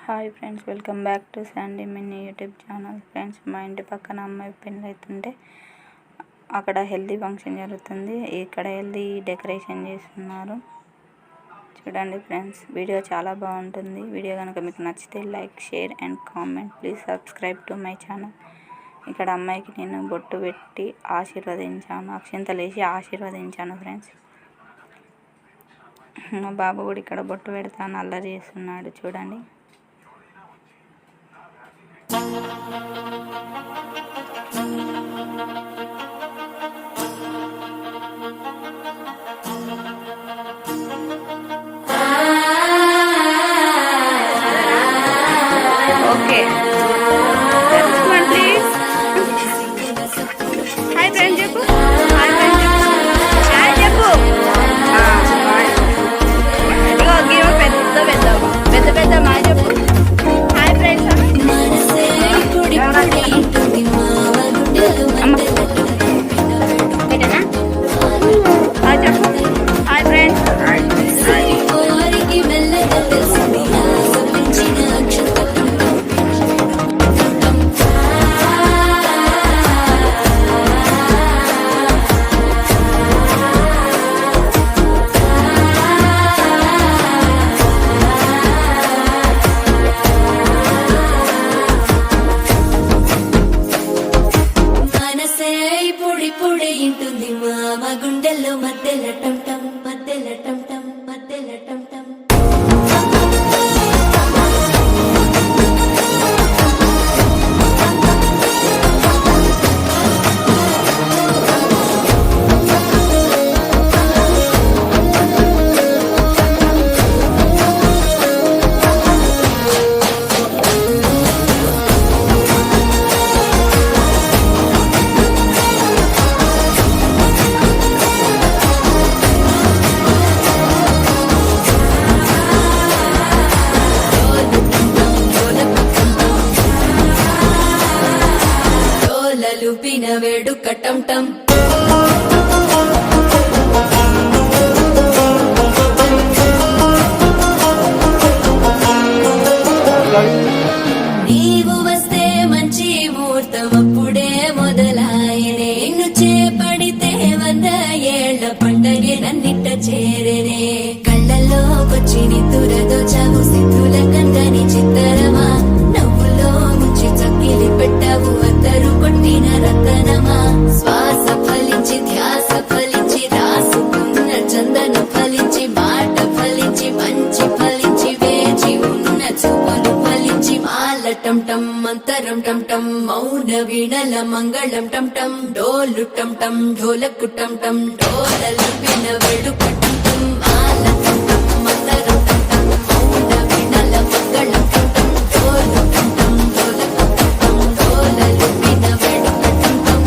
Hi friends, welcome back to Sandy mini YouTube channel. Friends, మా ఇంటి పక్కన అమ్మాయి పెళ్ళి అవుతుంటే అక్కడ హెల్దీ ఫంక్షన్ జరుగుతుంది. ఇక్కడ హెల్దీ డెకరేషన్ చేస్తున్నారు. చూడండి ఫ్రెండ్స్, వీడియో చాలా బాగుంటుంది. వీడియో కనుక మీకు నచ్చితే like, share and comment. Please subscribe to my channel. ఇక్కడ అమ్మాయికి నేను బొట్టు పెట్టి ఆశీర్వదించాను, అక్షింతలు వేసి ఆశీర్వదించాను. ఫ్రెండ్స్, మా బాబు కూడా ఇక్కడ బొట్టు పెడతాను అల్లరి చేస్తున్నాడు. చూడండి. ఓకే, ప్లీజ్ హాయ్ ఫ్రెండ్ చెప్పు. హాయ్ ఫ్రెండ్ చెప్పు. హాయ్ చెప్పు. ఇగో గీవ పెద్ద పెద్ద పెద్ద పెద్ద మా చెప్పు. Hi friends. హాయ్ చెప్పు. Hi friends. ఇంటుంది మామ గుండెల్లో మధ్యల టం టం మధ్యల టం టం మధ్యల టం టం. లూపిన వేడుక టం టం. నీవు వస్తే మంచి ముహూర్తం అప్పుడే మొదలాయనే. నిన్ను చేపడితే 100 ఏళ్ల పండగే నన్నిట్ట చేరేనే. కళ్ళల్లోకొచ్చి నిద్దురదోచావు సిద్ధుల కందని చిత్తరమా. నవ్వులో ముంచి చక్కిలి పెట్టావు అద్దరు కొట్టిన రతనమా. శ్వాస ఫలించి ధ్యాస ఫలించి రాసుకున్న చందన ఫలించి మాట ఫలించి మంచి ఫలించి వేచి ఉన్న చూపులు ఫలించి మాల టం టం మంతరం టం టం మౌన వీణల మంగళం టం టం డోలు టం టం ఢోలకు టం టం డోలలు విన వేడుక టం టం మాల టం టం మంతరం టం టం మౌన వీణల మంగళం టం టం డోలు టం టం ఢోలకు టం టం డోలలు విన వేడుక టం టం.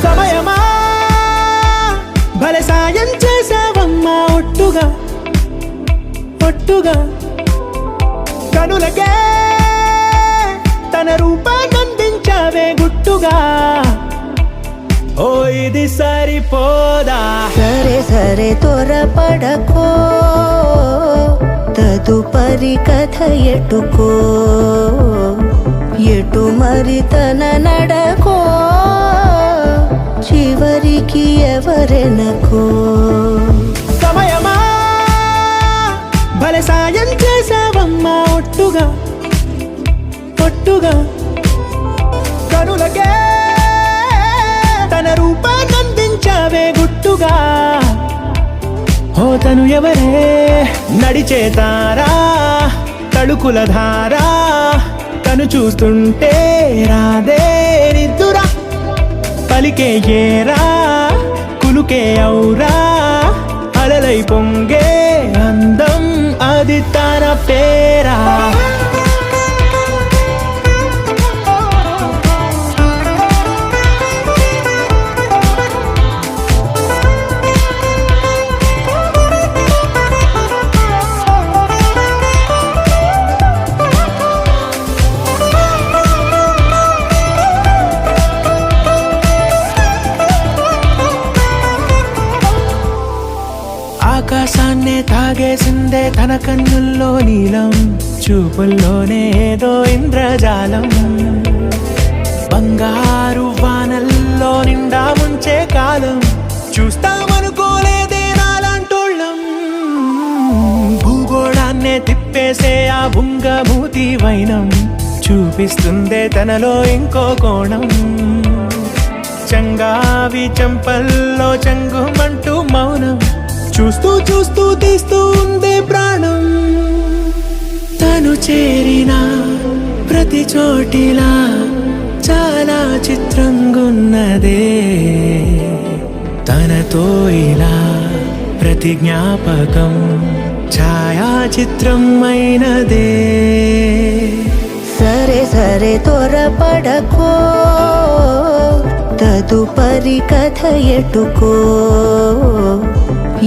సమయమా భలే సాయం చేసావమ్మా ఒట్టుగా ఒట్టుగా కనులకే తన రూపాన్నందించావే గుట్టుగా. ఓ ఇది సరిపోదా. సరే సరే త్వరపడకో, తదుపరి కథ ఎటుకో. ఎటు మరి తన నడకో, చివరికి ఎవరెనకో. సమయమా భలే సాయం చేసావమ్మా ఒట్టుగా ఒట్టుగా కనులకే తన రూపాన్నందించావే గుట్టుగా. ఓ తను ఎవరే నడిచే తారా తళుకుల ధారా. తను చూస్తుంటే రాదే నిద్దురా. పలికే ఏరా కులుకే ఔరా తన పేరా. ఆకాశాన్నే తాగేసిందే తన కన్నుల్లో నీలం, చూపుల్లోనే ఏదో ఇంద్రజాలం. బంగారు వానల్లో నిండా ముంచే కాలం, చూస్తామనుకోలేదే నాలాంటోళ్ళం. భూగోళాన్నే తిప్పేసే ఆ బుంగమూతి వైనం, చూపిస్తుందే తనలో ఇంకో కోణం. చంగావి చంపల్లో చంగుమంటూ మౌనం, చూస్తూ చూస్తూ తీస్తూ ఉందే ప్రాణం. తను చేరిన ప్రతి చోటిలా చాలా చిత్రంగున్నదే, తనతో ఇలా ప్రతి జ్ఞాపకం ఛాయాచిత్రం అయినదే. సరే సరే త్వరపడకో, తదుపరి కథ ఎటుకో,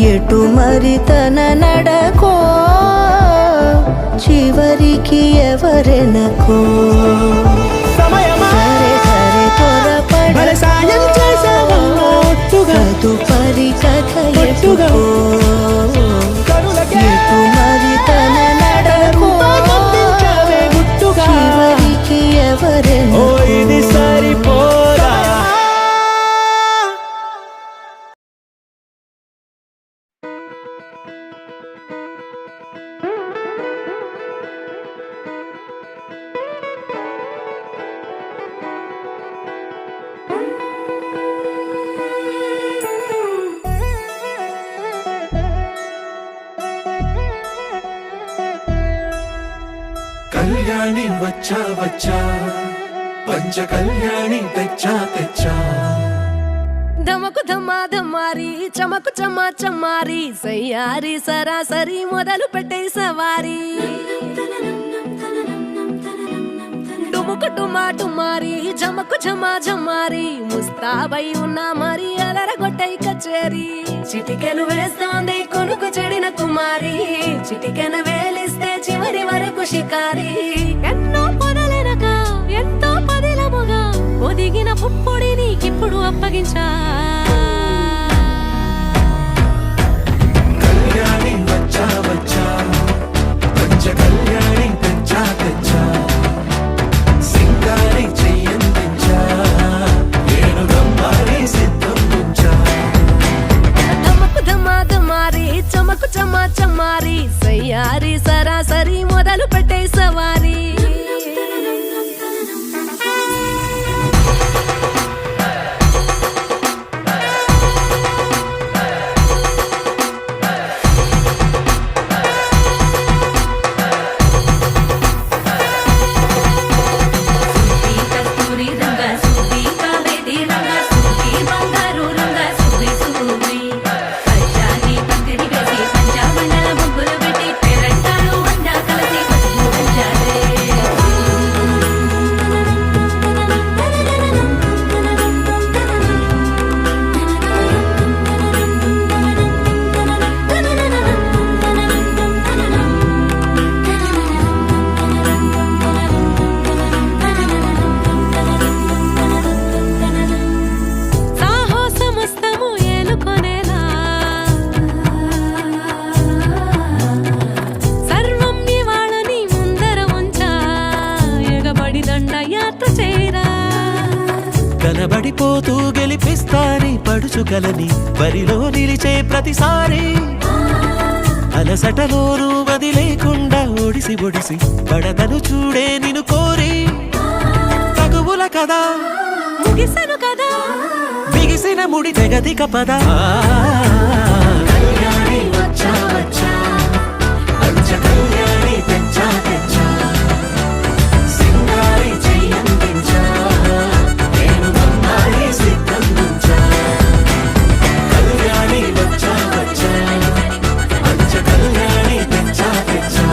ఎటు మరి తన నడకో, చివరికి ఎవరెనకో. సరే సరే త్వరపడకో, తదుపరి కథ ఎటుకో, ఎటు మరి తన నడకో, చివరికి ఎవరెనకో. ఇది సరిపోదా. కళ్యాణి వచ్చా వచ్చా, పంచ కళ్యాణి తెచ్చా తెచ్చా. ధమకు ధమ్మా ధమ్మారి, చమకు చమ్మా చమ్మారి, సయ్యారి సరాసరి మొదలు పెట్టే సవారి. డుముకు డుమా డుమారి, జమకు ఝమా ఝమారి, ముస్తాబై ఉన్నా మరి అలరగొట్టై కచేరి. చిటికెలు వేస్తోంది కొనుకు చెడిన కుమారి, చిటికెన వేలిస్తే చివరి వరకు షికారి. ఎన్నో పొదలెనక ఎంతో పదిలముగా ఒదిగిన పుప్పొడి నీకిప్పుడు అప్పగించా. కళ్యాణి వచ్చా వచ్చా, పంచ కళ్యాణి తెచ్చా తెచ్చా. సింగారి చెయ్యందించా, ఏడు గమ్మారి సిద్ధం ఉంచా. ధమకు ధమా ధమారి, చమకు చమ్మా చమ్మారి, సయ్యారి సరాసరి మొదలు పెట్టే సవారి. కనబడిపోతూ గెలిపిస్తాని పడుచుగలని బరిలో నిలిచే ప్రతిసారి. అలసటలోనూ వదిలేకుండా ఒడిసి ఒడిసి పడదను చూడే నిన్ను కోరి. తగువుల కదా ముగిసను కదా, బిగిసిన ముడి తెగదిక పద. కళ్యాణి వచ్చా వచ్చా, పంచ కళ్యాణి తెచ్చా తెచ్చా. సింగారి చెయ్యందించా, నేను గమ్మారి సిద్ధం ఉంచా. కళ్యాణి వచ్చా వచ్చా, పంచ కళ్యాణి తెచ్చా తెచ్చా.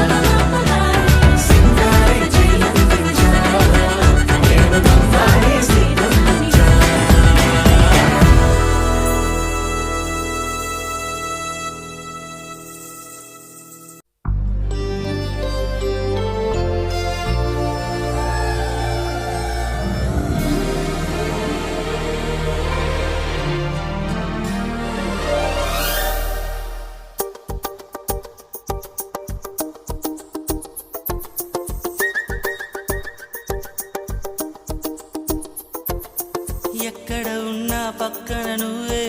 ఎక్కడ ఉన్నా పక్కన నువ్వే